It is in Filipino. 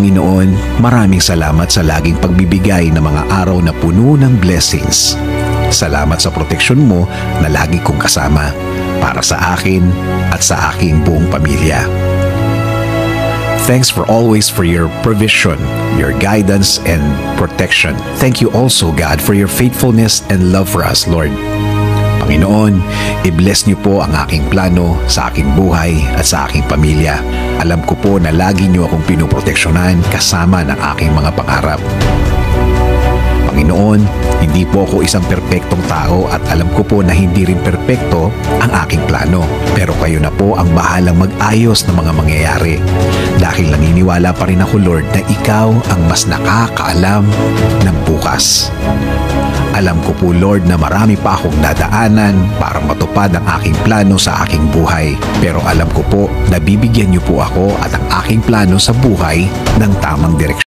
Panginoon, maraming salamat sa laging pagbibigay ng mga araw na puno ng blessings. Salamat sa proteksyon mo na lagi kong kasama para sa akin at sa aking buong pamilya. Thanks for your provision, your guidance, and protection. Thank you also, God, for your faithfulness and love for us, Lord. Panginoon, i-bless niyo po ang aking plano sa aking buhay at sa aking pamilya. Alam ko po na lagi niyo akong pinoproteksyonan kasama ng aking mga pangarap. Panginoon, hindi po ako isang perpektong tao at alam ko po na hindi rin perpekto ang aking plano. Pero kayo na po ang bahalang mag-ayos ng mga mangyayari. Dahil naniniwala pa rin ako, Lord, na ikaw ang mas nakakaalam ng bukas. Alam ko po, Lord, na marami pa akong dadaanan para matupad ang aking plano sa aking buhay. Pero alam ko po na bibigyan niyo po ako at ang aking plano sa buhay ng tamang direksyon.